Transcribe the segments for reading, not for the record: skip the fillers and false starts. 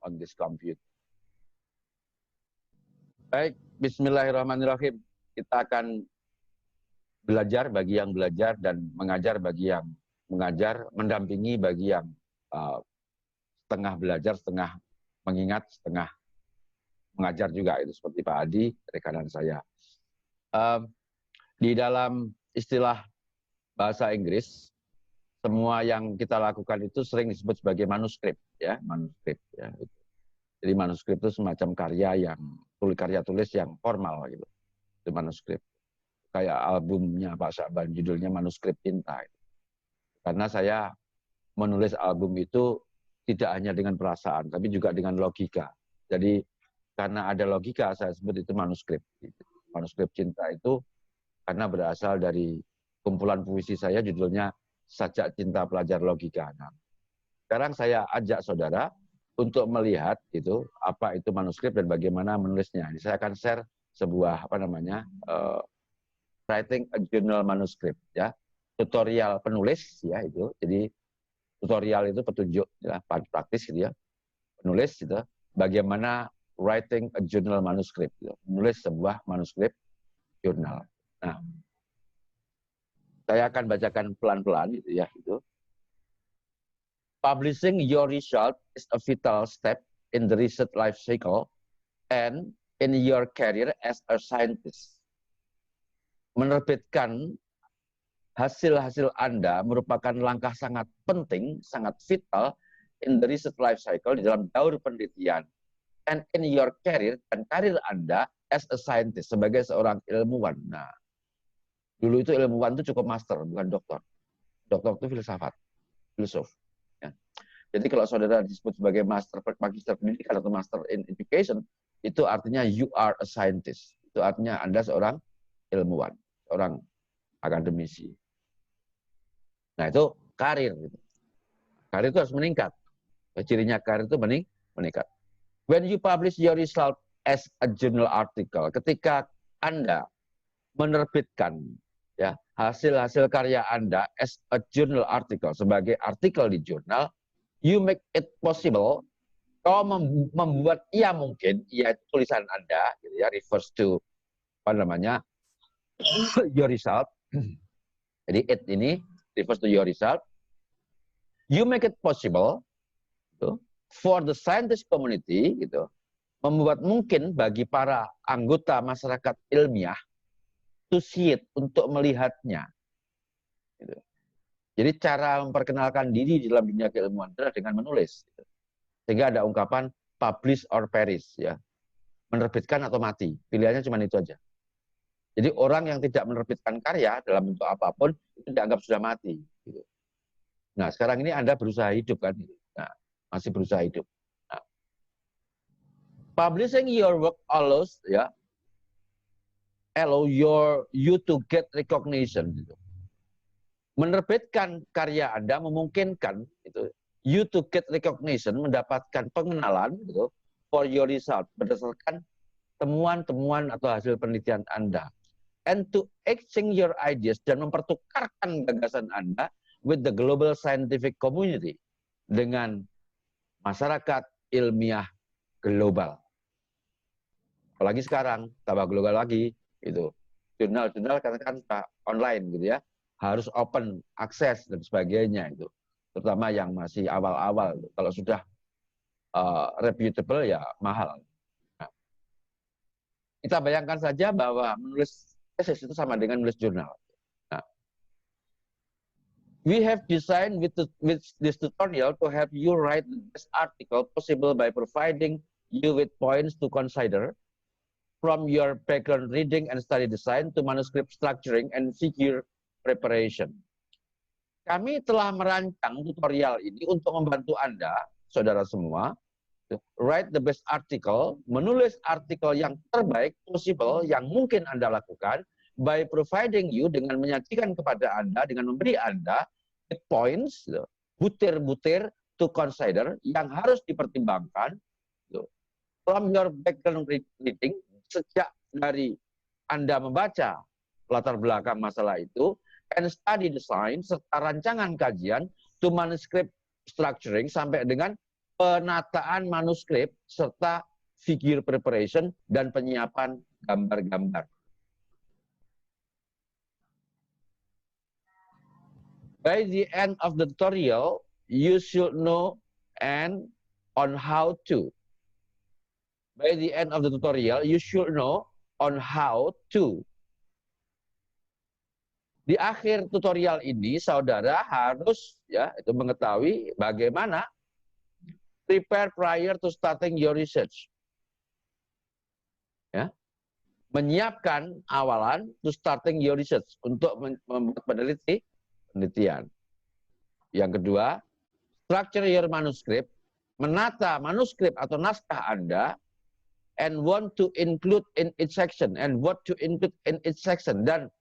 on this computer. Baik, bismillahirrahmanirrahim. Kita akan belajar bagi yang belajar dan mengajar bagi yang mengajar, mendampingi bagi yang setengah belajar, setengah mengingat, setengah mengajar juga. Itu seperti Pak Adi, rekanan saya. Di dalam istilah bahasa Inggris, semua yang kita lakukan itu sering disebut sebagai manuskrip, ya, manuskrip. Ya. Jadi manuskrip itu semacam karya tulis yang formal gitu. Itu manuskrip. Kayak albumnya Pak Syakban, judulnya Manuskrip Cinta. Karena saya menulis album itu tidak hanya dengan perasaan, tapi juga dengan logika. Jadi karena ada logika, saya sebut itu manuskrip. Manuskrip cinta itu karena berasal dari kumpulan puisi saya, judulnya Sajak Cinta Pelajar Logika. Nah, sekarang saya ajak saudara untuk melihat itu apa itu manuskrip dan bagaimana menulisnya. Saya akan share sebuah writing a journal manuscript, ya, tutorial penulis, ya itu. Jadi tutorial itu petunjuk, ya, praktis gitu ya, penulis gitu. Bagaimana writing a journal manuscript, gitu. Menulis sebuah manuskrip jurnal. Nah, saya akan bacakan pelan-pelan gitu ya itu. Publishing your result is a vital step in the research life cycle and in your career as a scientist. Menerbitkan hasil-hasil Anda merupakan langkah sangat penting, sangat vital in the research life cycle, di dalam daur penelitian, and in your career, dan karir Anda as a scientist, sebagai seorang ilmuwan. Nah, dulu itu ilmuwan itu cukup master, bukan doktor. Doktor itu filsafat, filosof. Ya. Jadi kalau saudara disebut sebagai magister pendidikan atau master in education, itu artinya you are a scientist. Itu artinya Anda seorang ilmuwan, seorang akademisi. Nah, itu karir. Gitu. Karir itu harus meningkat. Cirinya karir itu meningkat. When you publish your result as a journal article, ketika Anda menerbitkan, ya, hasil-hasil karya Anda as a journal article, sebagai artikel di jurnal, you make it possible, kau membuat ia mungkin, ya tulisan Anda, gitu ya, refers to your result. Jadi it ini refers to your result. You make it possible gitu, for the scientist community, gitu, membuat mungkin bagi para anggota masyarakat ilmiah to see it, untuk melihatnya. Gitu. Jadi cara memperkenalkan diri di dalam dunia keilmuan adalah dengan menulis. Gitu. Sehingga ada ungkapan publish or perish, ya, menerbitkan atau mati. Pilihannya cuma itu aja. Jadi orang yang tidak menerbitkan karya dalam bentuk apapun itu dianggap sudah mati. Gitu. Nah, sekarang ini Anda berusaha hidup kan? Nah, masih berusaha hidup. Nah, publishing your work allows, ya, allow you to get recognition. Gitu. Menerbitkan karya Anda memungkinkan gitu, you to get recognition, mendapatkan pengenalan gitu, for your result, berdasarkan temuan-temuan atau hasil penelitian Anda. And to exchange your ideas, dan mempertukarkan gagasan Anda with the global scientific community, dengan masyarakat ilmiah global. Apalagi sekarang, tambah global lagi, gitu. Jurnal-jurnal katakan online gitu ya, harus open akses dan sebagainya itu. Terutama yang masih awal-awal. Kalau sudah reputable ya mahal. Nah, kita bayangkan saja bahwa menulis tesis itu sama dengan menulis jurnal. Nah, we have designed with this tutorial to help you write the best article possible by providing you with points to consider from your background reading and study design to manuscript structuring and figure preparation. Kami telah merancang tutorial ini untuk membantu Anda, saudara semua, write the best article, menulis artikel yang terbaik possible yang mungkin Anda lakukan, by providing you, dengan menyajikan kepada Anda, dengan memberi Anda points, butir-butir to consider, yang harus dipertimbangkan from your background reading, sejak dari Anda membaca latar belakang masalah itu, and study design, serta rancangan kajian, to manuscript structuring, sampai dengan penataan manuskrip, serta figure preparation dan penyiapan gambar-gambar. By the end of the tutorial, you should know and on how to. By the end of the tutorial, you should know on how to. Di akhir tutorial ini, saudara harus itu mengetahui bagaimana prepare prior to starting your research. Ya. Menyiapkan awalan to starting your research untuk membuat penelitian. Yang kedua, structure your manuscript, menata manuskrip atau naskah Anda, and want to include in each section, dan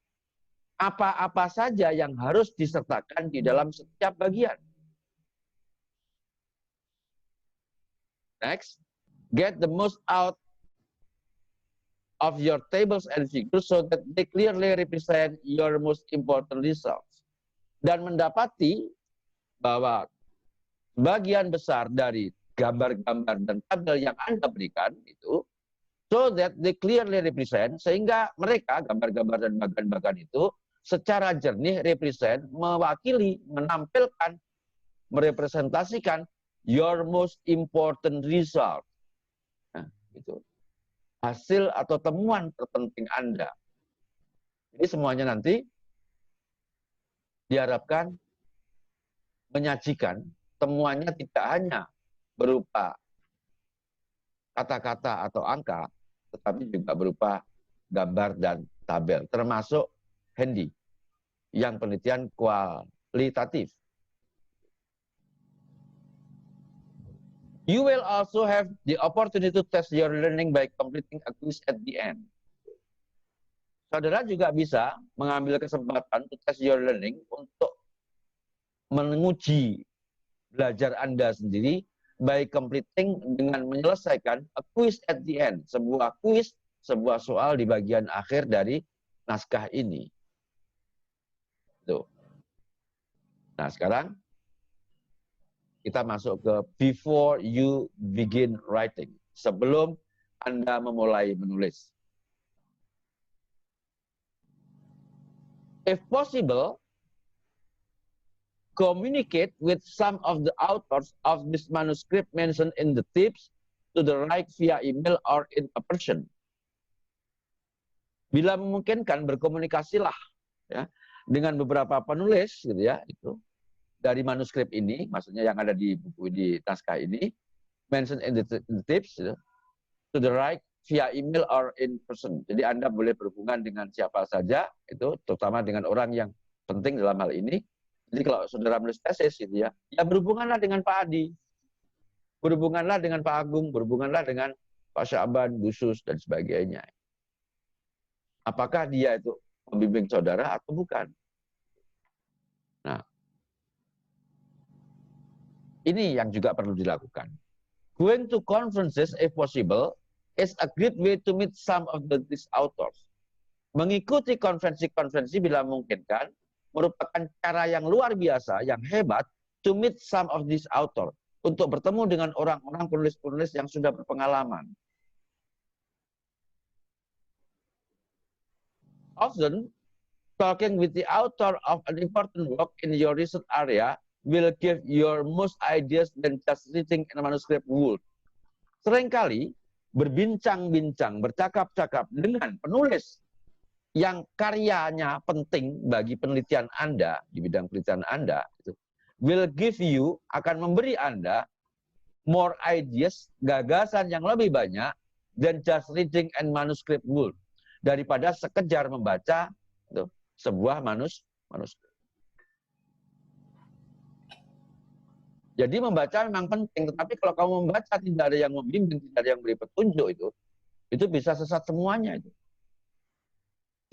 apa-apa saja yang harus disertakan di dalam setiap bagian. Next, get the most out of your tables and figures so that they clearly represent your most important results. Dan mendapati bahwa bagian besar dari gambar-gambar dan tabel yang Anda berikan itu, so that they clearly represent, sehingga mereka, gambar-gambar dan bagan-bagan itu, secara jernih represent, mewakili, menampilkan, merepresentasikan your most important result. Nah, itu. Hasil atau temuan terpenting Anda. Jadi semuanya nanti diharapkan menyajikan temuannya tidak hanya berupa kata-kata atau angka, tetapi juga berupa gambar dan tabel, termasuk handy, yang penelitian kualitatif. You will also have the opportunity to test your learning by completing a quiz at the end. Saudara juga bisa mengambil kesempatan to test your learning untuk menguji belajar Anda sendiri by completing, dengan menyelesaikan a quiz at the end, sebuah quiz, sebuah soal di bagian akhir dari naskah ini. Tuh. Nah, sekarang kita masuk ke before you begin writing, sebelum Anda memulai menulis. If possible, communicate with some of the authors of this manuscript mentioned in the tips to the right via email or in person. Bila memungkinkan, berkomunikasilah ya dengan beberapa penulis gitu ya, itu dari manuskrip ini, maksudnya yang ada di buku, di naskah ini, mentioned in the tips gitu, to the right via email or in person. Jadi Anda boleh berhubungan dengan siapa saja, itu terutama dengan orang yang penting dalam hal ini. Jadi kalau saudara menulis tesis gitu ya, ya berhubunganlah dengan Pak Adi, berhubunganlah dengan Pak Agung, berhubunganlah dengan Pak Syaban, Busus, dan sebagainya. Apakah dia itu membimbing saudara atau bukan? Nah, ini yang juga perlu dilakukan. Going to conferences if possible is a great way to meet some of these authors. Mengikuti konferensi-konferensi bila memungkinkan merupakan cara yang luar biasa, yang hebat, to meet some of these authors, untuk bertemu dengan orang-orang penulis-penulis yang sudah berpengalaman. Often, talking with the author of an important work in your research area will give your most ideas than just reading in a manuscript would. Seringkali berbincang-bincang, bercakap-cakap dengan penulis yang karyanya penting bagi penelitian Anda, di bidang penelitian Anda, itu will give you, akan memberi Anda more ideas, gagasan yang lebih banyak than just reading and manuscript would, daripada sekedar membaca itu, sebuah manuskrip. Jadi membaca memang penting, tetapi kalau kamu membaca tidak ada yang membimbing, tidak ada yang beri petunjuk, itu bisa sesat semuanya itu.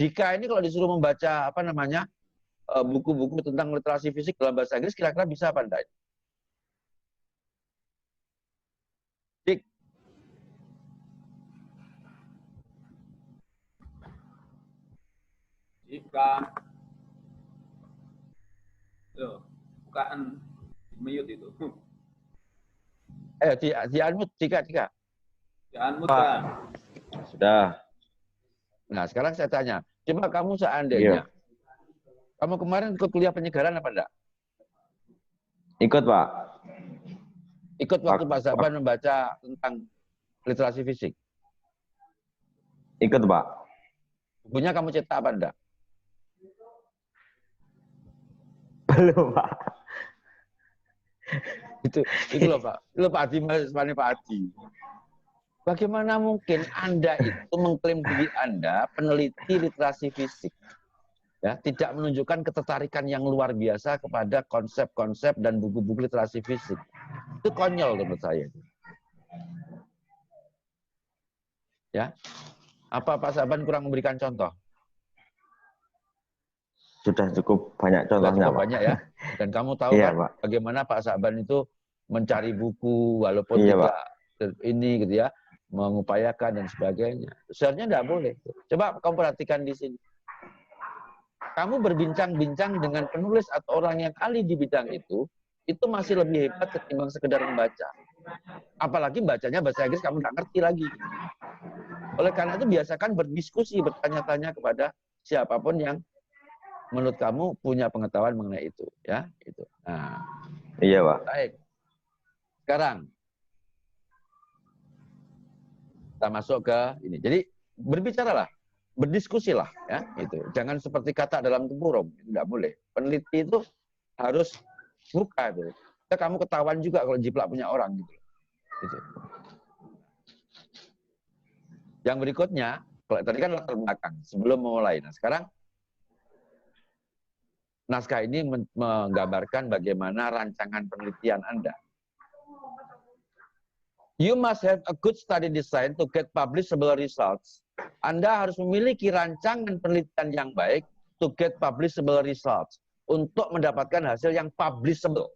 Jika ini kalau disuruh membaca buku-buku tentang literasi fisik dalam bahasa Inggris, kira-kira bisa apa enggak? Dik. Jika tuh bukaan mute itu. Di unmute, Dika. Di unmute, Pak. Sudah. Nah, sekarang saya tanya, coba kamu seandainya, kamu kemarin ikut kuliah penyegaran apa enggak? Ikut, Pak. Ikut waktu Pak Saban membaca tentang literasi fisik? Ikut, Pak. Bukunya kamu cetak apa enggak? Belum, Pak. Itu loh Pak. Itu Pak Adi, Pak Adi. Bagaimana mungkin Anda itu mengklaim diri Anda peneliti literasi fisik? Ya, tidak menunjukkan ketertarikan yang luar biasa kepada konsep-konsep dan buku-buku literasi fisik. Itu konyol menurut saya. Ya. Apa Pak Saban kurang memberikan contoh? Sudah cukup banyak Sudah contohnya, cukup Pak. banyak ya. Dan kamu tahu Iya, kan Pak. bagaimana Pak Saban itu mencari buku walaupun Iya, tidak Pak. ini gitu ya, mengupayakan dan sebagainya. Seharusnya tidak boleh. Coba kamu perhatikan di sini. Kamu berbincang-bincang dengan penulis atau orang yang ahli di bidang itu masih lebih hebat ketimbang sekedar membaca. Apalagi bacanya bahasa Inggris kamu nggak ngerti lagi. Oleh karena itu biasakan berdiskusi, bertanya-tanya kepada siapapun yang menurut kamu punya pengetahuan mengenai itu, ya, itu. Nah, iya, Pak. baik. Sekarang kita masuk ke ini. Jadi berbicaralah, berdiskusilah, ya, itu. Jangan seperti kata dalam tempurung, tidak boleh. Peneliti itu harus buka itu. Kamu ketahuan juga kalau jiplak punya orang gitu. Gitu. Yang berikutnya, kalau tadi kan latar belakang sebelum memulai. Nah, sekarang naskah ini menggambarkan bagaimana rancangan penelitian Anda. You must have a good study design to get publishable results. Anda harus memiliki rancangan penelitian yang baik to get publishable results. Untuk mendapatkan hasil yang publishable.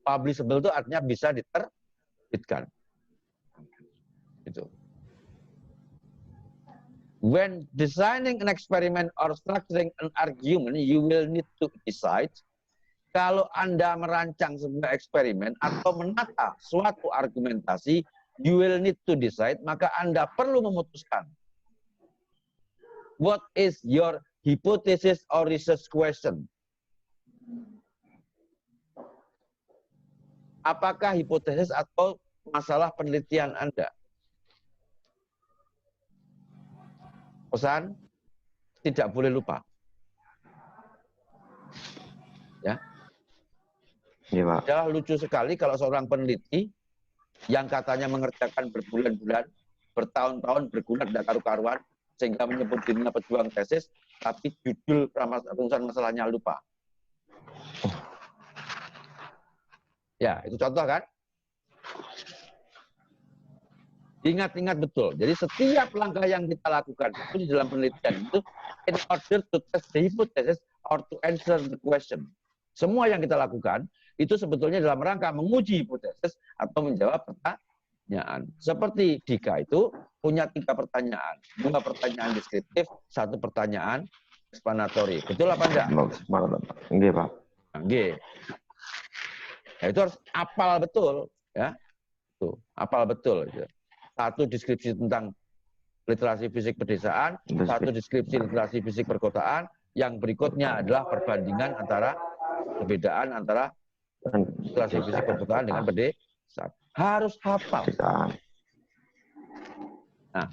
Publishable itu artinya bisa diterbitkan. Itu. When designing an experiment or structuring an argument, you will need to decide. Kalau Anda merancang sebuah eksperimen atau menata suatu argumentasi, you will need to decide, maka Anda perlu memutuskan. What is your hypothesis or research question? Apakah hipotesis atau masalah penelitian Anda? Pesan, tidak boleh lupa. Ya. Iya, Pak. Ya, lucu sekali kalau seorang peneliti yang katanya mengerjakan berbulan-bulan, bertahun-tahun, bergulat tidak karu-karuan, sehingga menyebut dirinya pejuang tesis, tapi judul rumusan masalahnya lupa. Ya, itu contoh kan? Ingat-ingat betul. Jadi setiap langkah yang kita lakukan itu di dalam penelitian itu in order to test the hypothesis or to answer the question. Semua yang kita lakukan itu sebetulnya dalam rangka menguji hipotesis atau menjawab pertanyaan. Seperti Dika itu punya 3 pertanyaan. 2 pertanyaan deskriptif, 1 pertanyaan explanatory. Betul apa enggak? Enggak, Pak. Enggak. Nah, itu harus hafal betul, ya. Tuh, hafal betul. Gitu. 1 deskripsi tentang literasi fisik pedesaan, 1 deskripsi literasi fisik perkotaan, yang berikutnya adalah perbandingan antara perbedaan antara literasi fisik perkotaan dengan pedesaan. Harus hafal. Nah,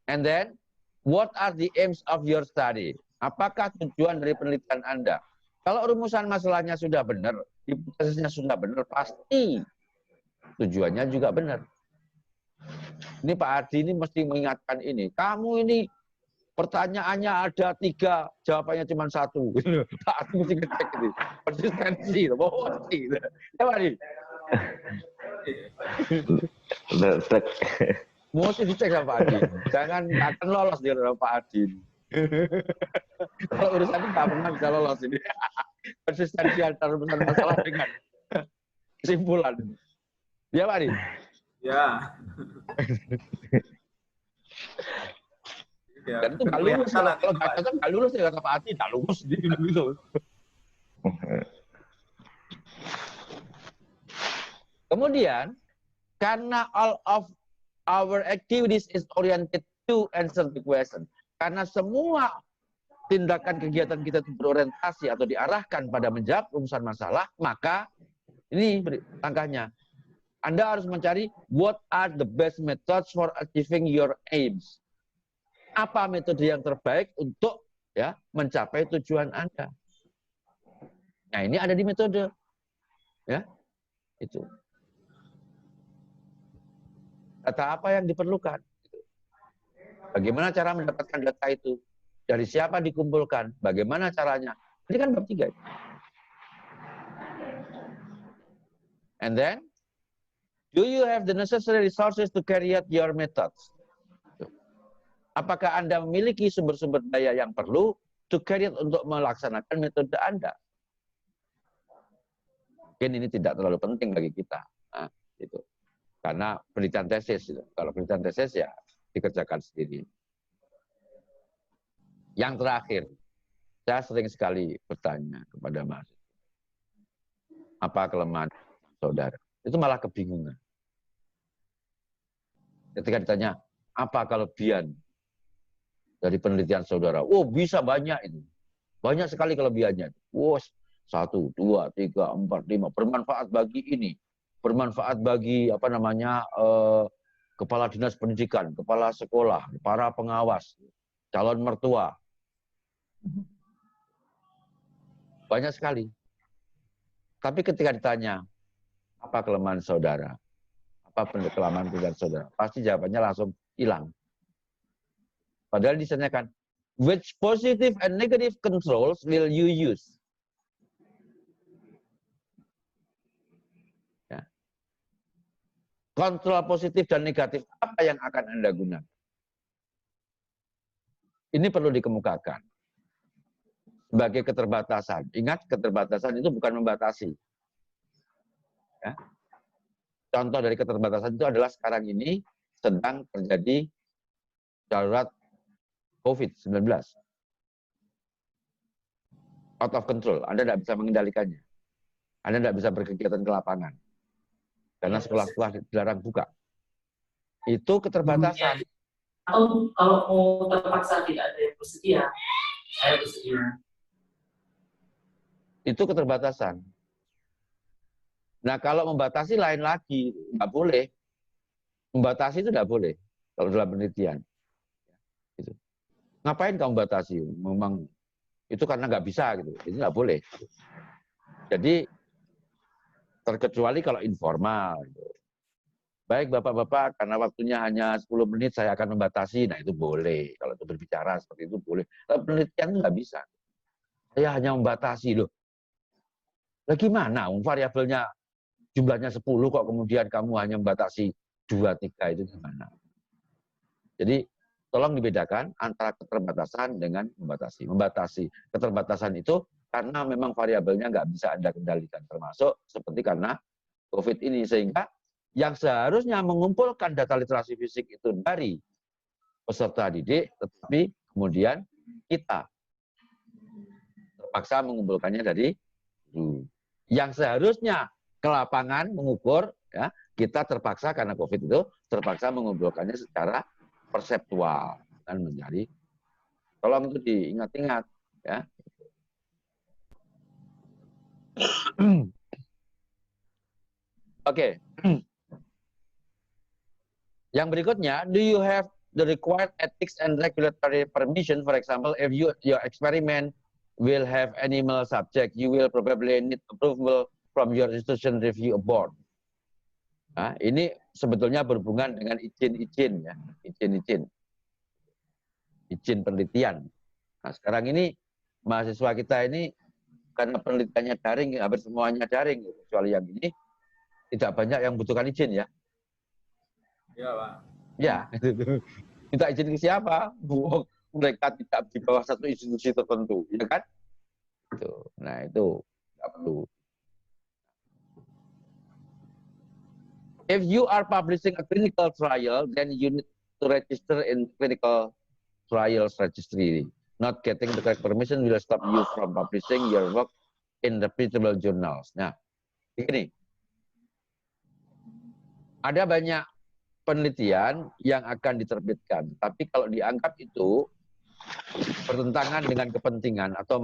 and then what are the aims of your study? Apakah tujuan dari penelitian Anda? Kalau rumusan masalahnya sudah benar, hipotesisnya sudah benar, pasti tujuannya juga benar. Ini Pak Adi ini mesti mengingatkan ini. Kamu ini pertanyaannya ada 3, jawabannya cuma 1. Pak Adi mesti ngecek ini. Konsistensi, pasti. Ya Pak Adi? Mesti dicek sama Pak Adi. Jangan akan lolos dia sama Pak Adi. Kalau urusan itu nggak pernah bisa lolos ini. Konsistensi antara rumusan masalah dengan kesimpulan. Ya Pak Adi? Ya. Dan itu nggak lulus. Kalau nggak cocok nggak lulus ya kata Pak Adi, nggak lulus gitu. Kemudian, karena all of our activities is oriented to answer the question. Karena semua tindakan kegiatan kita itu berorientasi atau diarahkan pada menjawab rumusan masalah, maka ini langkahnya. Anda harus mencari what are the best methods for achieving your aims. Apa metode yang terbaik untuk ya mencapai tujuan Anda. Nah, ini ada di metode. Ya. Itu. Data apa yang diperlukan? Bagaimana cara mendapatkan data itu? Dari siapa dikumpulkan? Bagaimana caranya? Ini kan bab 3. And then, do you have the necessary resources to carry out your methods? Apakah Anda memiliki sumber-sumber daya yang perlu to carry out untuk melaksanakan metode Anda? Mungkin ini tidak terlalu penting bagi kita. Nah, itu. Karena penelitian tesis. Gitu. Kalau penelitian tesis ya dikerjakan sendiri. Yang terakhir, saya sering sekali bertanya kepada mahasiswa. Apa kelemahan saudara? Itu malah kebingungan. Ketika ditanya, apa kelebihan dari penelitian saudara? Oh, bisa banyak itu. Banyak sekali kelebihannya. Oh, 1, 2, 3, 4, 5. Bermanfaat bagi ini. Bermanfaat bagi kepala dinas pendidikan, kepala sekolah, para pengawas, calon mertua. Banyak sekali. Tapi ketika ditanya, apa kelemahan saudara? Apa kelemahan penelitian saudara? Pasti jawabannya langsung hilang. Padahal ditanyakan, which positive and negative controls will you use? Ya. Kontrol positif dan negatif apa yang akan Anda gunakan? Ini perlu dikemukakan. Sebagai keterbatasan. Ingat, keterbatasan itu bukan membatasi. Ya. Contoh dari keterbatasan itu adalah sekarang ini sedang terjadi darurat COVID-19. Out of control. Anda tidak bisa mengendalikannya. Anda tidak bisa berkegiatan ke lapangan. Karena sekolah-sekolah dilarang buka. Itu keterbatasan. Atau kalau mau terpaksa tidak ada yang bersedia, saya bersedia. Itu keterbatasan. Nah, kalau membatasi lain lagi, nggak boleh. Membatasi itu nggak boleh kalau dalam penelitian. Gitu. Ngapain kamu batasi? Memang itu karena nggak bisa gitu. Itu nggak boleh. Jadi terkecuali kalau informal. Gitu. Baik Bapak-Bapak, karena waktunya hanya 10 menit saya akan membatasi. Nah itu boleh. Kalau itu berbicara seperti itu boleh. Tapi penelitian itu nggak bisa. Saya hanya membatasi loh. Lah gimana? Variabelnya jumlahnya 10 kok kemudian kamu hanya membatasi 2, 3 itu gimana? Jadi tolong dibedakan antara keterbatasan dengan membatasi. Membatasi keterbatasan itu karena memang variabelnya nggak bisa Anda kendalikan. Termasuk seperti karena COVID ini. Sehingga yang seharusnya mengumpulkan data literasi fisik itu dari peserta didik, tetapi kemudian kita terpaksa mengumpulkannya dari guru. Yang seharusnya ke lapangan mengukur, ya, kita terpaksa karena COVID itu terpaksa mengumpulkannya secara perseptual dan menjadi. Tolong itu diingat-ingat, ya. Oke. Yang berikutnya, do you have the required ethics and regulatory permission? For example, if your experiment will have animal subject, you will probably need approval from your institution review board. Nah, ini sebetulnya berhubungan dengan izin-izin, ya, izin penelitian. Nah, sekarang ini mahasiswa kita ini karena penelitiannya daring, hampir semuanya daring, kecuali yang ini tidak banyak yang membutuhkan izin, ya. Iya, Pak. Ya, minta izin ke siapa? Mereka tidak di bawah satu institusi tertentu, ya kan? Nah, itu nggak perlu. If you are publishing a clinical trial, then you need to register in clinical trials registry. Not getting the correct permission will stop you from publishing your work in reputable journals. Nah, ini. Ada banyak penelitian yang akan diterbitkan, tapi kalau dianggap itu bertentangan dengan kepentingan atau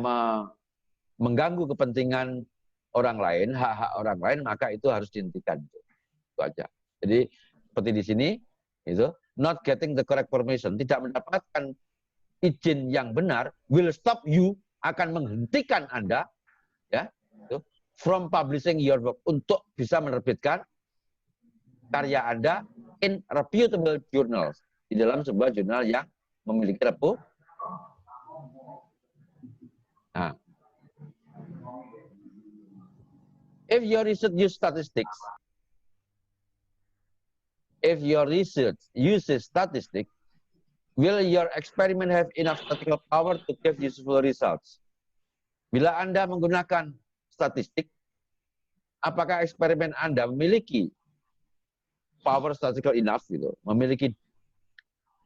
mengganggu kepentingan orang lain, hak-hak orang lain, maka itu harus dihentikan. Itu aja. Jadi seperti di sini, itu not getting the correct permission, tidak mendapatkan izin yang benar, will stop you, akan menghentikan Anda, ya, itu, from publishing your work, untuk bisa menerbitkan karya Anda in reputable journals, di dalam sebuah jurnal yang memiliki Nah, if your research uses statistics, will your experiment have enough statistical power to give useful results? Bila Anda menggunakan statistik, apakah eksperimen Anda memiliki power statistical enough, gitu, memiliki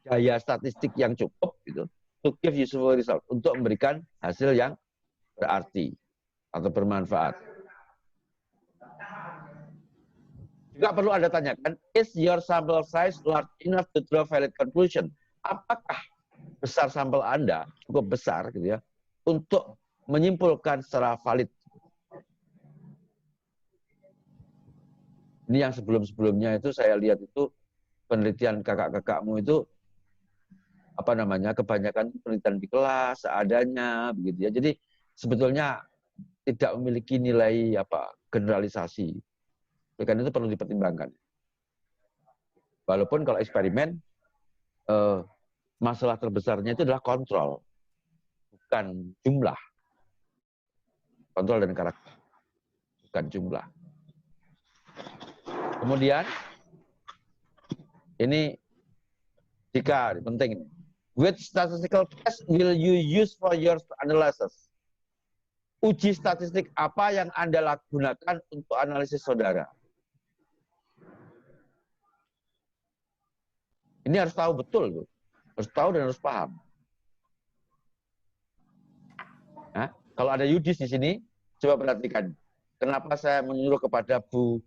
daya statistik yang cukup, gitu, to give useful result, untuk memberikan hasil yang berarti atau bermanfaat. Juga perlu Anda tanyakan, is your sample size large enough to draw valid conclusion? Apakah besar sampel Anda, cukup besar, gitu ya, untuk menyimpulkan secara valid? Ini yang sebelum-sebelumnya itu saya lihat itu penelitian kakak-kakakmu itu apa namanya, kebanyakan penelitian di kelas seadanya, begitu ya. Jadi sebetulnya tidak memiliki nilai apa generalisasi. Karena itu perlu dipertimbangkan. Walaupun kalau eksperimen masalah terbesarnya itu adalah kontrol, bukan jumlah. Kontrol dan karakter, bukan jumlah. Kemudian ini jika penting, which statistical test will you use for your analysis? Uji statistik apa yang Anda gunakan untuk analisis saudara? Ini harus tahu betul, harus tahu dan harus paham. Nah, kalau ada Yudis di sini, coba perhatikan. Kenapa saya menyuruh kepada Bu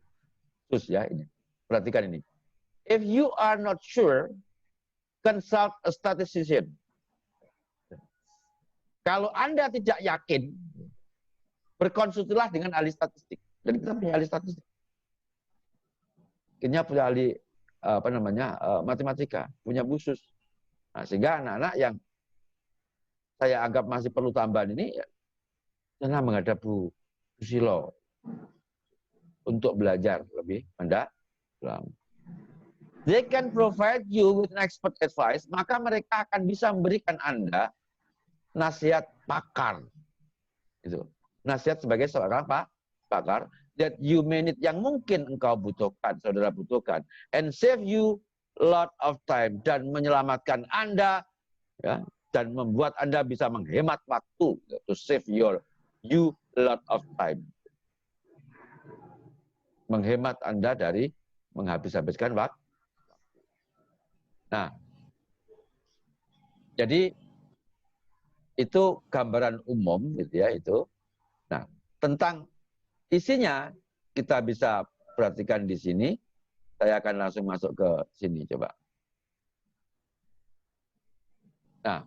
Sus ya ini? Perhatikan ini. If you are not sure, consult a statistician. Kalau Anda tidak yakin, berkonsultasilah dengan ahli statistik. Dan kita punya ahli statistik. Kita punya ahli apa namanya matematika, punya Bu Sus. Nah, sehingga anak-anak yang saya anggap masih perlu tambahan ini, ya, karena menghadap Bu Susilo untuk belajar lebih mendalam. They can provide you with an expert advice, maka mereka akan bisa memberikan Anda nasihat pakar. Itu. Nasihat sebagai seorang pakar that you may need, yang mungkin engkau butuhkan, saudara butuhkan, and save you lot of time, dan menyelamatkan Anda, ya, dan membuat Anda bisa menghemat waktu, to save you lot of time. Menghemat Anda dari menghabis-habiskan waktu. Nah, jadi itu gambaran umum, gitu ya, itu. Nah, tentang isinya kita bisa perhatikan di sini. Saya akan langsung masuk ke sini, coba. Nah,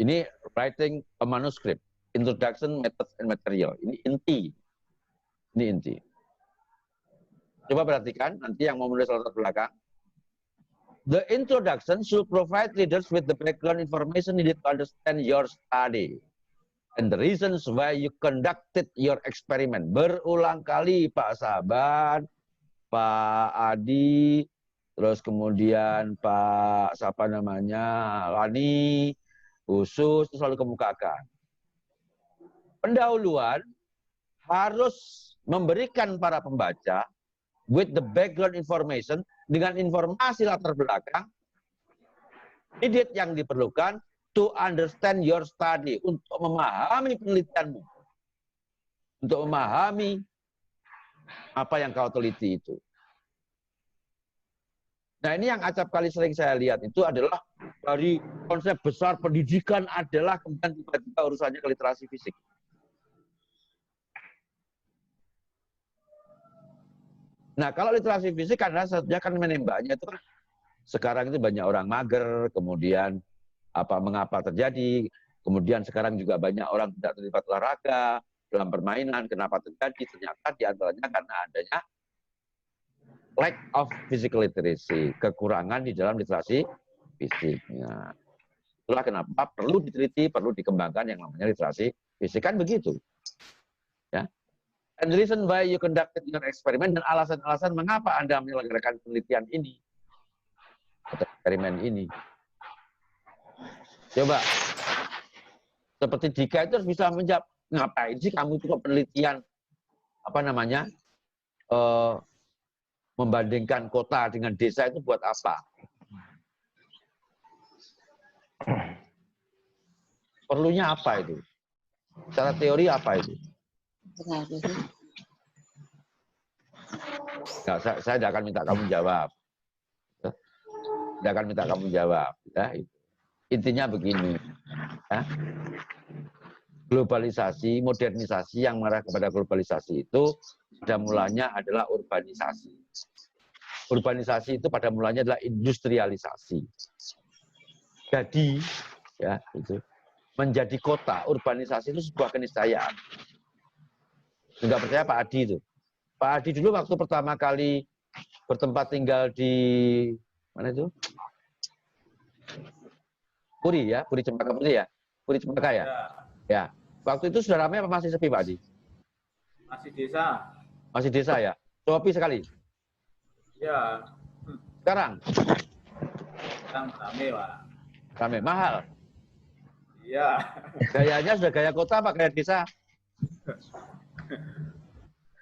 ini writing a manuscript, introduction, methods, and material. Ini inti. Ini inti. Coba perhatikan, nanti yang mau menulis latar belakang. The introduction should provide readers with the background information needed to understand your study and the reasons why you conducted your experiment. Berulang kali Pak Saban, Pak Adi, terus kemudian Pak siapa namanya, Lani, khusus selalu kemukakan. Pendahuluan harus memberikan para pembaca with the background information, dengan informasi latar belakang needed yang diperlukan to understand your study, untuk memahami penelitianmu, untuk memahami apa yang kau teliti itu. Nah, ini yang acap kali sering saya lihat itu adalah dari konsep besar pendidikan adalah kemudian tiba-tiba urusannya ke literasi fisik. Nah, kalau literasi fisik kan dia kan menembaknya itu kan sekarang itu banyak orang mager, kemudian mengapa terjadi, kemudian sekarang juga banyak orang tidak terlibat olahraga dalam permainan, kenapa terjadi? Ternyata diantaranya karena adanya lack of physical literacy, kekurangan di dalam literasi fisik. Nah, itulah kenapa perlu diteliti, perlu dikembangkan yang namanya literasi fisik, kan begitu. Ya. And the reason why you conducted your experiment, dan alasan-alasan mengapa Anda menyelenggarakan penelitian ini, atau eksperimen ini. Coba, seperti Dika itu harus bisa menjawab, ngapain sih kamu itu penelitian, membandingkan kota dengan desa itu buat apa? Perlunya apa itu? Secara teori apa itu? Nah, saya tidak akan minta kamu jawab. Tidak akan minta kamu jawab. Ya, intinya begini. Ya. Globalisasi, modernisasi yang mengarah kepada globalisasi itu pada mulanya adalah urbanisasi. Urbanisasi itu pada mulanya adalah industrialisasi. Jadi, ya, itu menjadi kota, urbanisasi itu sebuah keniscayaan. Enggak percaya Pak Adi itu. Pak Adi dulu waktu pertama kali bertempat tinggal di mana itu? Puri ya, Puri Cempaka Putih ya, Puri Cempaka ya. Ya. Waktu itu sudah ramai apa masih sepi Pak Adi? Masih desa. Masih desa ya. Sepi sekali. Ya. Sekarang? Sekarang rame Pak. Rame, mahal. Iya. Gayanya sudah gaya kota apa gaya desa?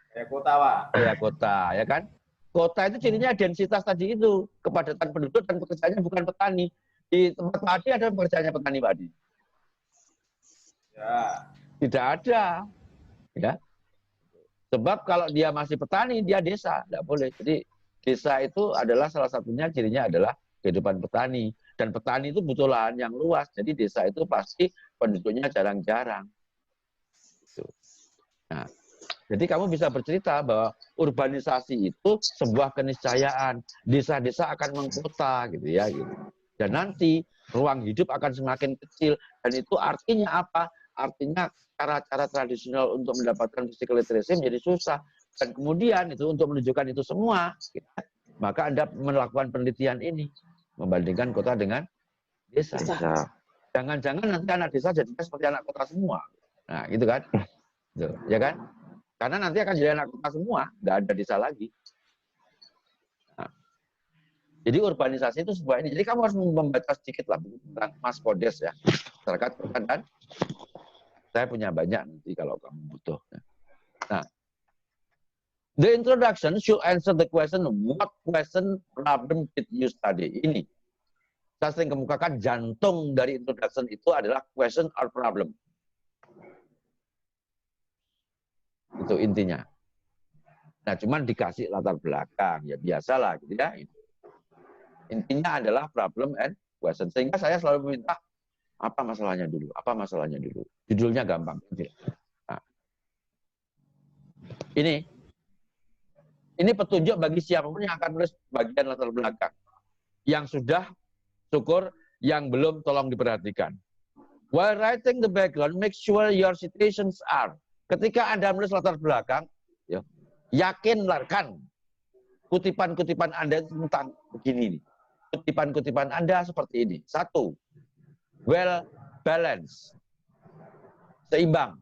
Kayak kota Pak. Gaya kota, ya kan? Kota itu cirinya densitas tadi itu, kepadatan penduduk dan pekerjaannya bukan petani. Di tempat Pak Adi ada pekerjaannya petani Pak Adi? Ya. Tidak ada. Ya. Sebab kalau dia masih petani, dia desa. Tidak boleh. Jadi desa itu adalah salah satunya cirinya adalah kehidupan petani. Dan petani itu butuh lahan yang luas. Jadi desa itu pasti penduduknya jarang-jarang. Nah, jadi kamu bisa bercerita bahwa urbanisasi itu sebuah keniscayaan. Desa-desa akan mengkota gitu ya. Gitu. Dan nanti ruang hidup akan semakin kecil. Dan itu artinya apa? Artinya cara-cara tradisional untuk mendapatkan physical literacy menjadi susah. Dan kemudian itu untuk menunjukkan itu semua, gitu, maka Anda melakukan penelitian ini. Membandingkan kota dengan desa. Jangan-jangan nanti anak desa jadinya seperti anak kota semua. Nah, gitu kan? Gitu, ya kan? Karena nanti akan jadi anak kota semua, nggak ada desa lagi. Nah, jadi urbanisasi itu sebuah ini. Jadi kamu harus membaca sedikit lah tentang Mas Kodes ya. Masyarakat kan? Saya punya banyak nanti kalau kamu butuh. Nah, the introduction should answer the question, what question problem did you study? Ini. Saya sering kemukakan jantung dari introduction itu adalah question or problem. Itu intinya. Nah, cuman dikasih latar belakang, ya biasalah gitu ya. Intinya adalah problem and question. Sehingga saya selalu meminta, apa masalahnya dulu? Apa masalahnya dulu? Judulnya gampang. Nah, ini petunjuk bagi siapapun yang akan menulis bagian latar belakang. Yang sudah, syukur. Yang belum, tolong diperhatikan. While writing the background, make sure your citations are. Ketika Anda menulis latar belakang, ya, yakinlah kutipan-kutipan Anda tentang begini nih. Kutipan-kutipan Anda seperti ini. 1. Well balanced. Seimbang.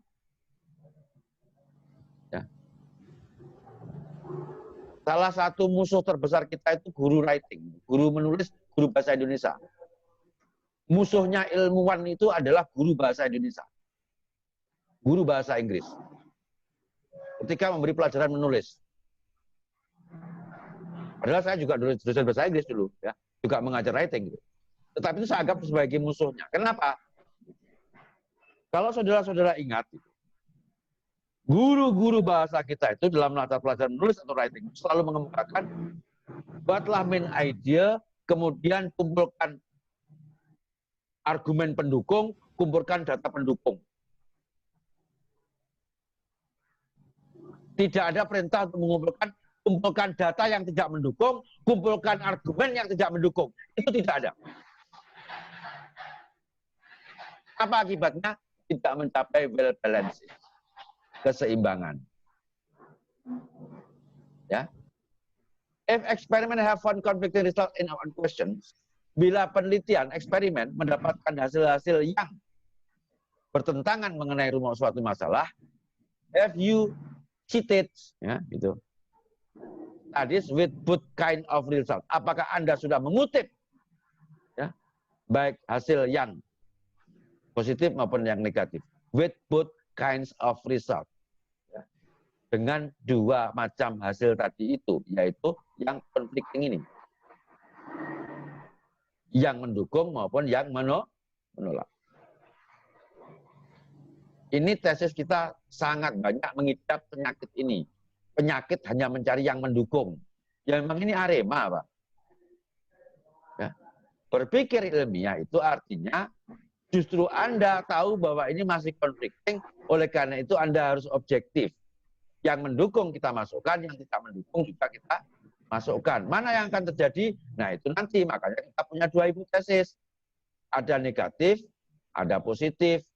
Ya. Salah satu musuh terbesar kita itu guru writing, guru menulis, guru bahasa Indonesia. Musuhnya ilmuwan itu adalah guru bahasa Indonesia. Guru bahasa Inggris. Ketika memberi pelajaran menulis. Padahal saya juga dosen bahasa Inggris dulu, ya, juga mengajar writing. Gitu. Tetapi itu saya anggap sebagai musuhnya. Kenapa? Kalau saudara-saudara ingat, guru-guru bahasa kita itu dalam latar pelajaran menulis atau writing selalu mengemukakan, buatlah main idea, kemudian kumpulkan argumen pendukung, kumpulkan data pendukung. Tidak ada perintah untuk mengumpulkan kumpulkan data yang tidak mendukung, kumpulkan argumen yang tidak mendukung. Itu tidak ada. Apa akibatnya? Tidak mencapai well balance, keseimbangan. Ya. If experiment have found conflicting result in our questions, bila penelitian eksperimen mendapatkan hasil-hasil yang bertentangan mengenai rumus suatu masalah, have you cheated, ya, gitu. Studies with both kind of result. Apakah Anda sudah mengutip, ya, baik hasil yang positif maupun yang negatif, with both kinds of result, ya, dengan dua macam hasil tadi itu, yaitu yang conflicting ini, yang mendukung maupun yang menolak. Ini tesis kita sangat banyak mengidap penyakit ini. Penyakit hanya mencari yang mendukung. Ya memang ini Arema, Pak. Ya. Berpikir ilmiah itu artinya justru Anda tahu bahwa ini masih conflicting, oleh karena itu Anda harus objektif. Yang mendukung kita masukkan, yang tidak mendukung juga kita masukkan. Mana yang akan terjadi? Nah itu nanti, makanya kita punya dua hipotesis. Ada negatif, ada positif.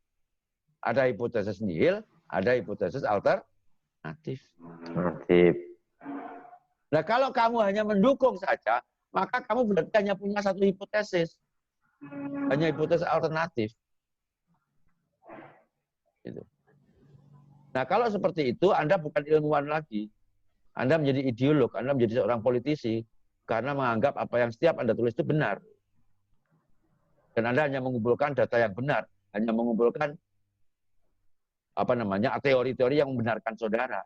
Ada hipotesis nihil, ada hipotesis alternatif. Nah kalau kamu hanya mendukung saja, maka kamu berarti hanya punya satu hipotesis. Hanya hipotesis alternatif. Gitu. Nah kalau seperti itu, Anda bukan ilmuwan lagi. Anda menjadi ideolog, Anda menjadi seorang politisi, karena menganggap apa yang setiap Anda tulis itu benar. Dan Anda hanya mengumpulkan data yang benar, hanya mengumpulkan teori-teori yang membenarkan saudara.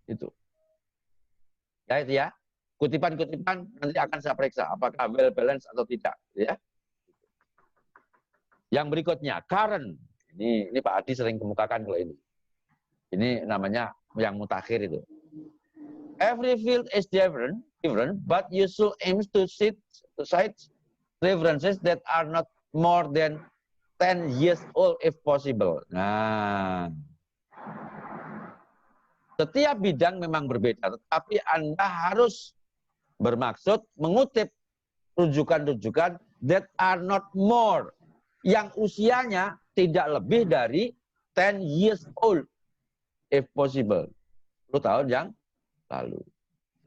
Itu. Ya itu ya. Kutipan-kutipan nanti akan saya periksa apakah well balance atau tidak, ya. Yang berikutnya, current. Ini Pak Adi sering kemukakan kalau ini. Ini namanya yang mutakhir itu. Every field is different, but you should aim to cite references that are not more than 10 years old if possible. Nah, setiap bidang memang berbeda, tetapi Anda harus bermaksud mengutip rujukan-rujukan that are not more, yang usianya tidak lebih dari 10 years old if possible. 10 tahun yang lalu.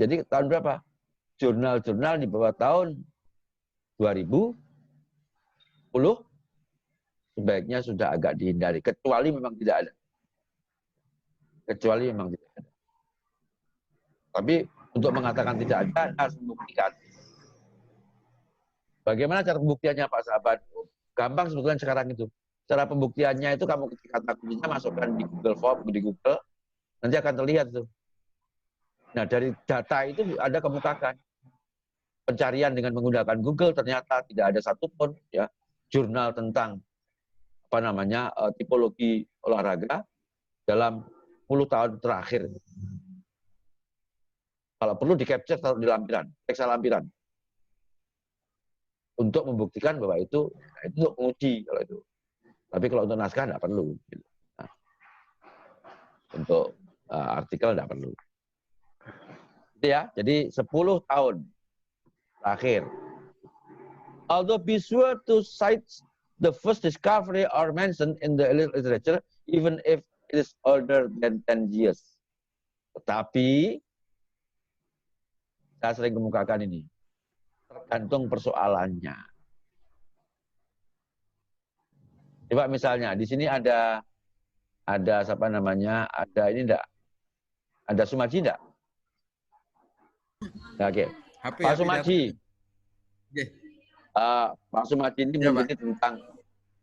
Jadi tahun berapa? Jurnal-jurnal di bawah tahun 2010 sebaiknya sudah agak dihindari, kecuali memang tidak ada. Kecuali memang tidak ada. Tapi untuk mengatakan tidak ada, harus membuktikan. Bagaimana cara pembuktiannya Pak Sahabat? Gampang sebetulnya sekarang itu. Cara pembuktiannya itu kamu ketik kata kuncinya masukkan di Google Form, di Google, nanti akan terlihat tuh. Nah dari data itu ada kemukakan. Pencarian dengan menggunakan Google ternyata tidak ada satupun ya jurnal tentang tipologi olahraga dalam 10 tahun terakhir. Kalau perlu di-capture taruh di lampiran, periksa lampiran. Untuk membuktikan bahwa itu untuk menguji kalau itu. Tapi kalau untuk naskah tidak perlu. Nah, untuk artikel tidak perlu. Itu ya, jadi 10 tahun terakhir. Although be sure to cite the first discovery are mentioned in the literature, even if it is older than 10 years. Tetapi, saya sering kemukakan ini, tergantung persoalannya. Coba misalnya, di sini ada siapa namanya, ada ini enggak? Ada Sumaji enggak? Nah, oke. Pak Sumaji. Pak Sumaji ini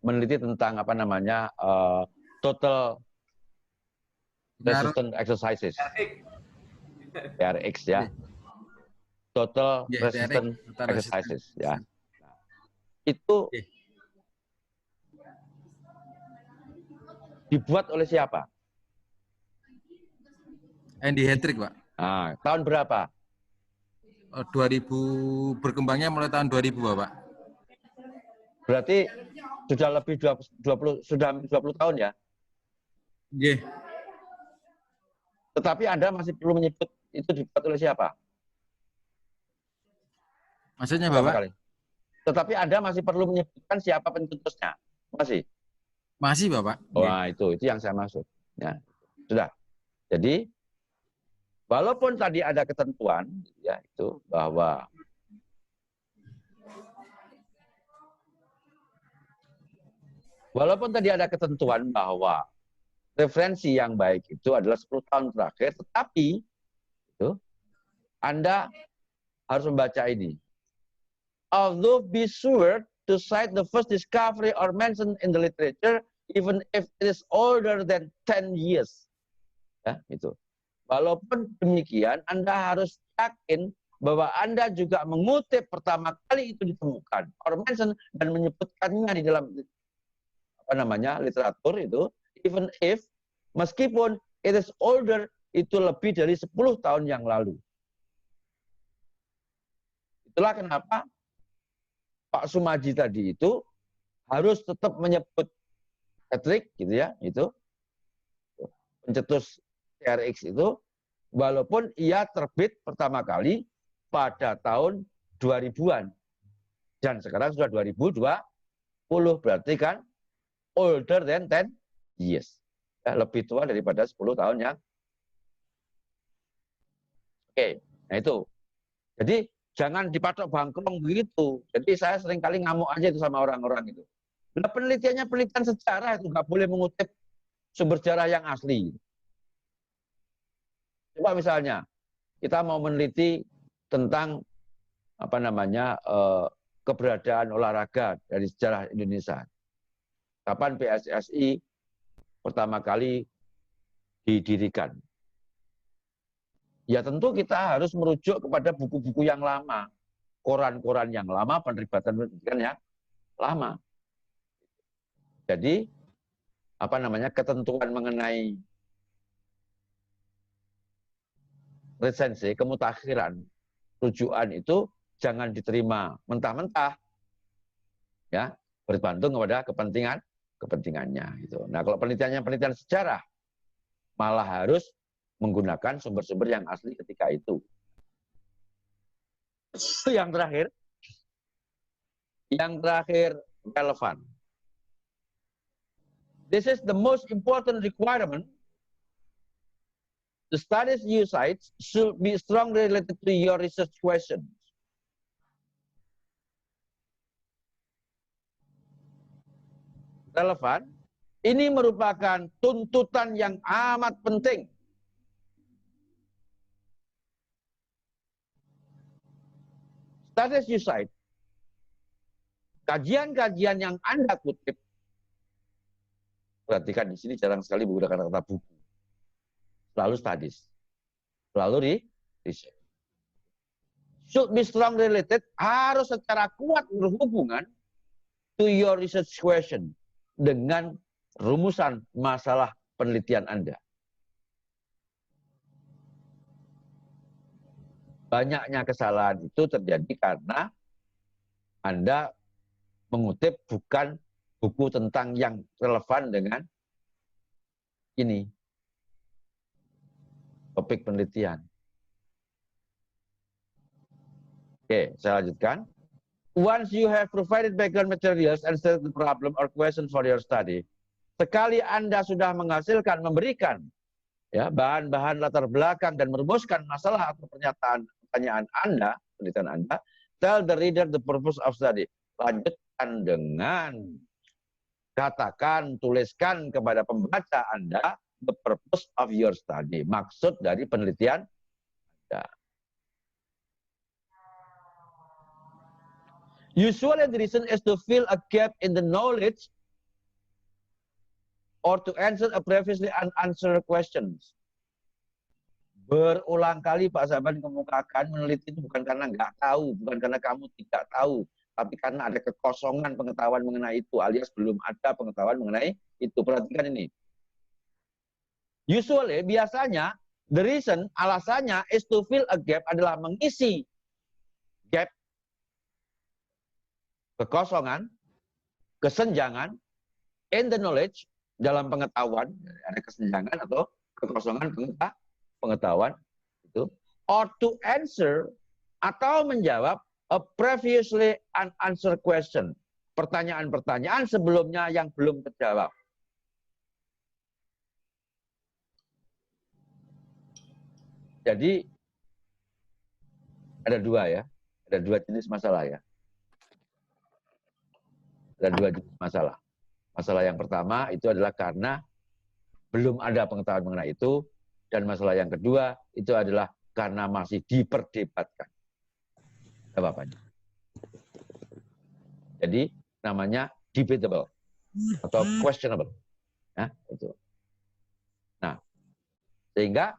meneliti tentang total resistance exercises, TRX ya, total resistance exercises ya. Itu dibuat oleh siapa? Andy Hendrick, Pak. Nah, tahun berapa? 2000, berkembangnya mulai tahun 2000, Pak. Berarti sudah lebih 20 tahun ya? Yeah. Tetapi Anda masih perlu menyebut itu dibuat oleh siapa? Maksudnya Pertama Bapak? kali. Tetapi Anda masih perlu menyebutkan siapa pencetusnya. Masih? Masih Bapak. Nggih. Wah, itu yang saya maksud. Ya, sudah. Jadi, walaupun tadi ada ketentuan, ya itu bahwa referensi yang baik itu adalah 10 tahun terakhir, tetapi itu Anda harus membaca ini. Although be sure to cite the first discovery or mention in the literature, even if it is older than 10 years. Ya, itu. Walaupun demikian, Anda harus yakin bahwa Anda juga mengutip pertama kali itu ditemukan, or mention, dan menyebutkannya di dalam literatur itu, even if, meskipun it is older, itu lebih dari 10 tahun yang lalu. Itulah kenapa Pak Sumaji tadi itu harus tetap menyebut Hetrick, gitu ya, itu pencetus TRX itu, walaupun ia terbit pertama kali pada tahun 2000-an. Dan sekarang sudah 2020, berarti kan older than 10 years. Ya, lebih tua daripada 10 tahun yang. Oke, nah itu. Jadi jangan dipatok bangkrong begitu. Jadi saya seringkali ngamuk aja itu sama orang-orang itu. Nah, penelitiannya penelitian sejarah itu nggak boleh mengutip sumber sejarah yang asli. Coba misalnya kita mau meneliti tentang keberadaan olahraga dari sejarah Indonesia. Kapan PSSI pertama kali didirikan? Ya tentu kita harus merujuk kepada buku-buku yang lama, koran-koran yang lama, penerbitan pendidikan yang lama. Jadi ketentuan mengenai resensi, kemutakhiran, rujukan itu jangan diterima mentah-mentah, ya, bergantung kepada kepentingannya. Gitu. Nah, kalau penelitian sejarah, malah harus menggunakan sumber-sumber yang asli ketika itu. Yang terakhir relevan. This is the most important requirement. The studies you cite should be strongly related to your research questions. Relevan. Ini merupakan tuntutan yang amat penting. Studies you cite, kajian-kajian yang Anda kutip, perhatikan di sini jarang sekali menggunakan kata buku. Selalu studies. Selalu research. Should be strongly related, harus secara kuat berhubungan to your research question, dengan rumusan masalah penelitian Anda. Banyaknya kesalahan itu terjadi karena Anda mengutip bukan buku tentang yang relevan dengan ini, topik penelitian. Oke, saya lanjutkan. Once you have provided background materials and stated the problem or question for your study, sekali Anda sudah memberikan ya, bahan-bahan latar belakang dan merumuskan masalah atau pertanyaan Anda, penelitian Anda, tell the reader the purpose of study. Lanjutkan dengan katakan, tuliskan kepada pembaca Anda the purpose of your study. Maksud dari penelitian Anda. Usually the reason is to fill a gap in the knowledge or to answer a previously unanswered questions. Berulang kali Pak Saban kemukakan meneliti itu bukan karena nggak tahu, bukan karena kamu tidak tahu, tapi karena ada kekosongan pengetahuan mengenai itu, alias belum ada pengetahuan mengenai itu. Perhatikan ini. Usually, biasanya, the reason, alasannya is to fill a gap adalah mengisi gap, kekosongan, kesenjangan, in the knowledge, dalam pengetahuan, ada kesenjangan atau kekosongan pengetahuan itu, or to answer atau menjawab a previously unanswered question. Pertanyaan-pertanyaan sebelumnya yang belum terjawab. Jadi ada dua ya, ada dua jenis masalah ya. Ada dua jenis masalah. Masalah yang pertama itu adalah karena belum ada pengetahuan mengenai itu, dan masalah yang kedua itu adalah karena masih diperdebatkan. Apa-apanya. Jadi namanya debatable atau questionable. Nah, itu. Nah, sehingga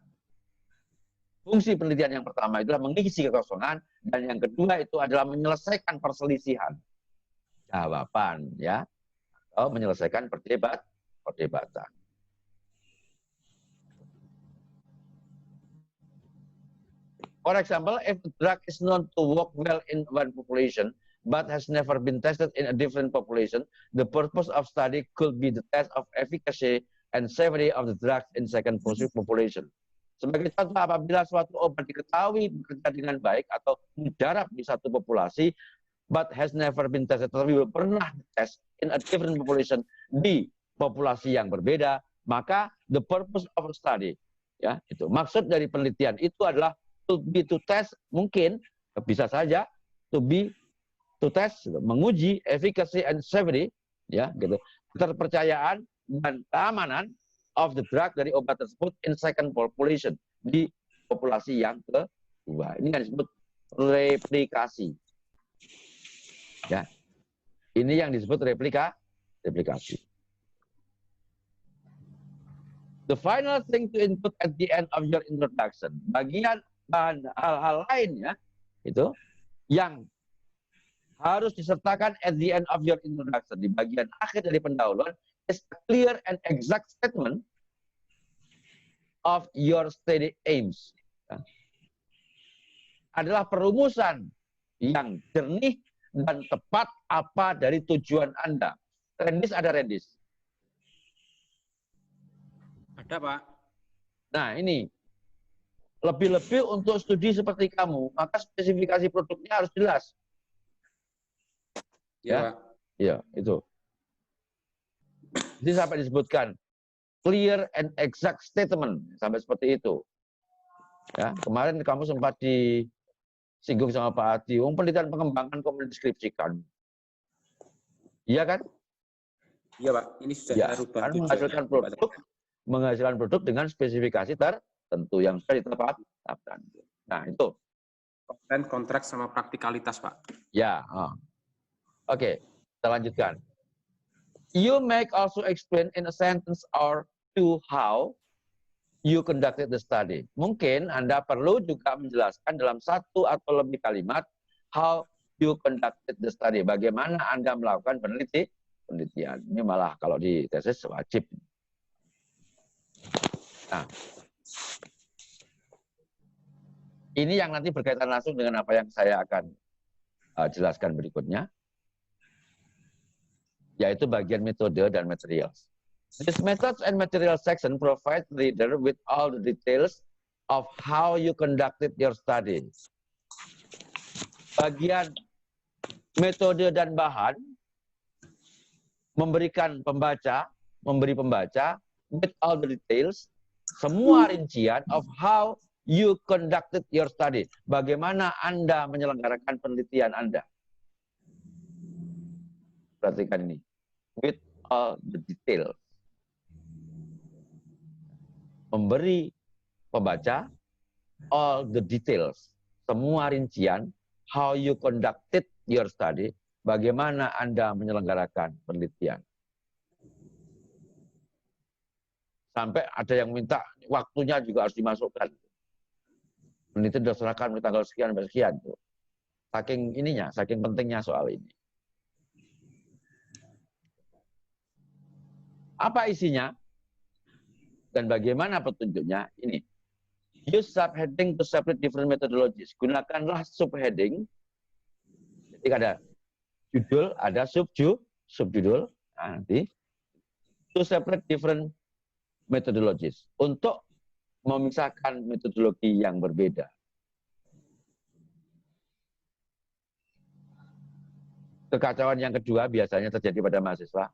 fungsi penelitian yang pertama itulah mengisi kekosongan, dan yang kedua itu adalah menyelesaikan perselisihan jawaban, ya, atau menyelesaikan perdebatan. For example, if the drug is known to work well in one population, but has never been tested in a different population, the purpose of study could be the test of efficacy and safety of the drug in second population. Sebagai contoh, apabila suatu obat diketahui bekerja dengan baik atau mujarab di satu populasi, but has never been tested, tetapi belum pernah dites in a different population, di populasi yang berbeda, maka the purpose of a study, ya, itu maksud dari penelitian itu adalah to test, mungkin bisa saja to test, menguji efficacy and safety, ya, gitu, keterpercayaan dan keamanan of the drug dari obat tersebut in second population, di populasi yang kedua. Ini yang disebut replikasi. Ya. Ini yang disebut replikasi. The final thing to input at the end of your introduction, bagian hal-hal lainnya itu yang harus disertakan at the end of your introduction, di bagian akhir dari pendahuluan, is a clear and exact statement of your study aims. Adalah perumusan yang jernih dan tepat apa dari tujuan Anda. Rendis ada rendis? Ada, Pak. Nah, ini lebih-lebih untuk studi seperti kamu, maka spesifikasi produknya harus jelas. Ya, iya, itu. Jadi sampai disebutkan clear and exact statement, sampai seperti itu. Ya, kemarin kamu sempat disinggung sama Pak Adi, penelitian pengembangan kok mendeskripsikan. Iya kan? Iya, Pak. Ini sudah ya, saya rubah. Kan menghasilkan produk dengan spesifikasi tertentu yang sudah ditetapkan. Nah, itu. Dan kontrak sama praktikalitas, Pak. Ya. Oke, kita lanjutkan. You make also explain in a sentence or two how you conducted the study. Mungkin Anda perlu juga menjelaskan dalam satu atau lebih kalimat how you conducted the study. Bagaimana Anda melakukan penelitian. Ini malah kalau di tesis wajib. Nah, ini yang nanti berkaitan langsung dengan apa yang saya akan jelaskan berikutnya, yaitu bagian metode dan materials. This methods and material section provide reader with all the details of how you conducted your study. Bagian metode dan bahan memberi pembaca with all the details, semua rincian of how you conducted your study. Bagaimana Anda menyelenggarakan penelitian Anda. Perhatikan ini. With all the details. Memberi pembaca all the details. Semua rincian how you conducted your study. Bagaimana Anda menyelenggarakan penelitian. Sampai ada yang minta waktunya juga harus dimasukkan. Penelitian dilaksanakan di tanggal sekian sampai sekian. Saking ininya, saking pentingnya soal ini. Apa isinya? Dan bagaimana petunjuknya? Ini. Use subheading to separate different methodologies. Gunakanlah subheading. Jadi ada judul, ada subjudul. Nanti. To separate different methodologies. Untuk memisahkan metodologi yang berbeda. Kekacauan yang kedua biasanya terjadi pada mahasiswa.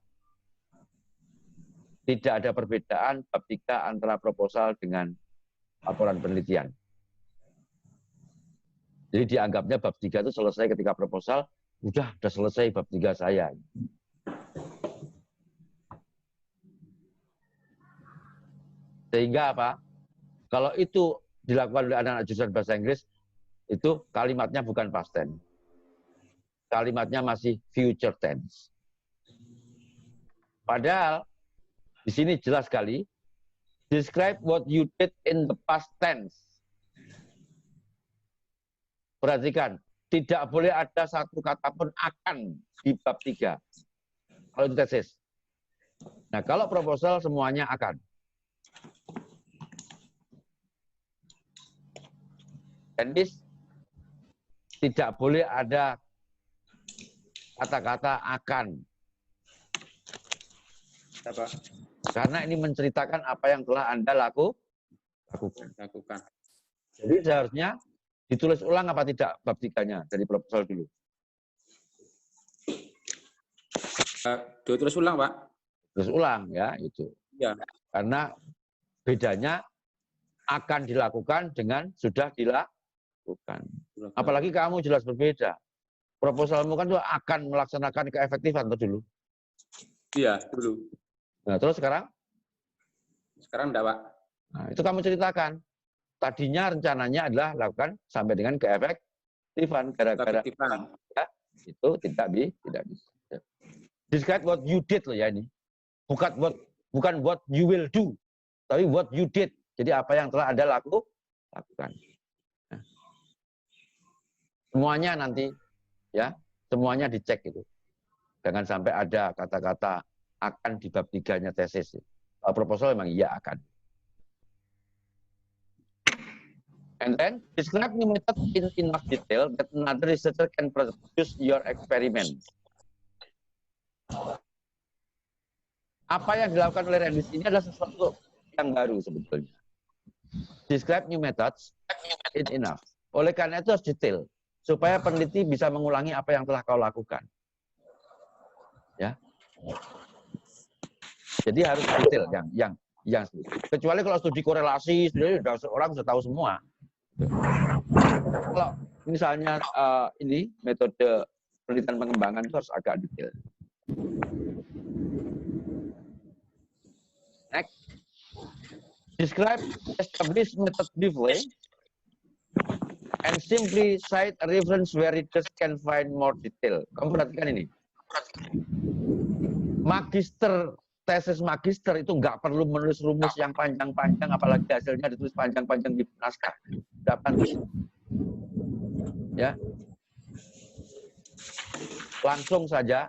Tidak ada perbedaan bab 3 antara proposal dengan laporan penelitian. Jadi dianggapnya bab 3 itu selesai ketika proposal, udah selesai bab 3 saya. Sehingga apa? Kalau itu dilakukan oleh anak-anak jurusan bahasa Inggris, itu kalimatnya bukan past tense. Kalimatnya masih future tense. Padahal di sini jelas sekali, describe what you did in the past tense. Perhatikan, tidak boleh ada satu kata pun akan di bab 3. Kalau itu tesis. Nah, kalau proposal semuanya akan. Dan tidak boleh ada kata-kata akan. Apa? Karena ini menceritakan apa yang telah Anda lakukan. Jadi seharusnya ditulis ulang apa tidak bab 3-nya dari proposal dulu? Ditulis ulang, Pak. Terus ulang ya, itu. Ya. Karena bedanya akan dilakukan dengan sudah dilakukan. Apalagi kamu jelas berbeda. Proposalmu kan tuh akan melaksanakan keefektifan tuh dulu. Iya, dulu. Nah, terus sekarang? Sekarang enggak, Pak. Nah, itu kamu ceritakan. Tadinya rencananya adalah lakukan sampai dengan keefektifan. Gara-gara ya, itu tidak bisa. Describe what you did loh ya ini. Bukan what you will do, tapi what you did. Jadi apa yang telah Anda lakukan. Nah, semuanya nanti ya, semuanya dicek itu. Jangan sampai ada kata-kata akan di bab 3-nya tesis. Proposal memang iya akan. And then describe the method in enough detail that another researcher can produce your experiment. Apa yang dilakukan oleh Randis ini adalah sesuatu yang baru sebetulnya. Describe new methods in enough. Oleh karena itu harus detail supaya peneliti bisa mengulangi apa yang telah kau lakukan. Ya. Jadi harus detail yang kecuali kalau studi korelasi, orang sudah tahu semua. Kalau misalnya ini metode penelitian pengembangan itu harus agak detail. Next, describe established method briefly and simply cite a reference where readers can find more detail. Kamu perhatikan ini. Tesis magister itu nggak perlu menulis rumus yang panjang-panjang, apalagi hasilnya ditulis panjang-panjang di naskah. Dapat ya. Langsung saja,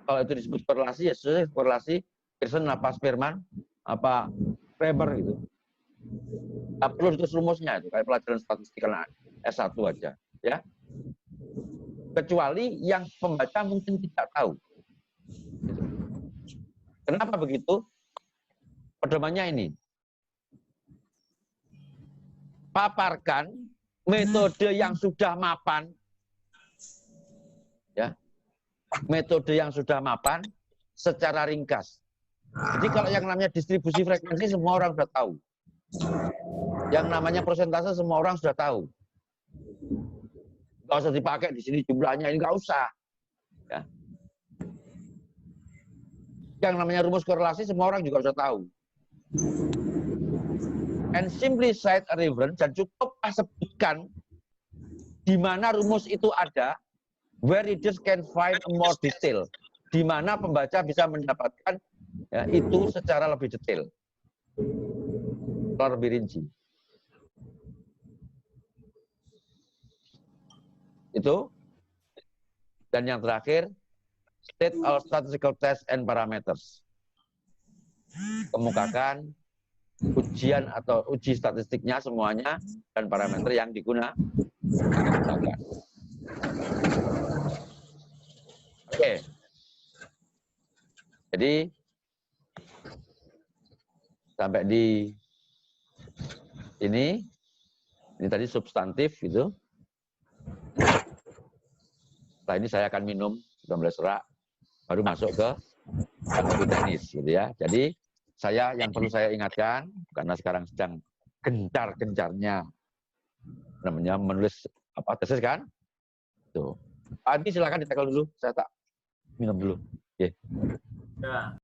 kalau itu disebut korelasi, ya sesuai korelasi, Pearson apa Spearman, apa Weber gitu. Nggak perlu ditulis rumusnya itu, kayak pelajaran statistik S1 aja. Ya. Kecuali yang pembaca mungkin tidak tahu. Kenapa begitu? Pedomannya ini. Paparkan metode yang sudah mapan. Ya. Metode yang sudah mapan secara ringkas. Jadi kalau yang namanya distribusi frekuensi semua orang sudah tahu. Yang namanya persentase semua orang sudah tahu. Nggak usah dipakai di sini jumlahnya, ini nggak usah. Ya. Yang namanya rumus korelasi semua orang juga sudah tahu. And simply cite a reference, dan cukup sebutkan di mana rumus itu ada, where readers can find more detail, di mana pembaca bisa mendapatkan ya, itu secara lebih detail, lebih rinci. Itu. Dan yang terakhir, state all statistical tests and parameters. Kemukakan ujian atau uji statistiknya semuanya dan parameter yang digunakan. Oke. Jadi sampai di ini tadi substantif gitu. Setelah ini saya akan minum rak, baru masuk ke kartu teknis gitu ya. Jadi yang perlu saya ingatkan, karena sekarang sedang gencar-gencarnya namanya menulis tesis kan? Tuh. Adi silakan ditekel dulu, saya tak minum dulu. Oke. Ya.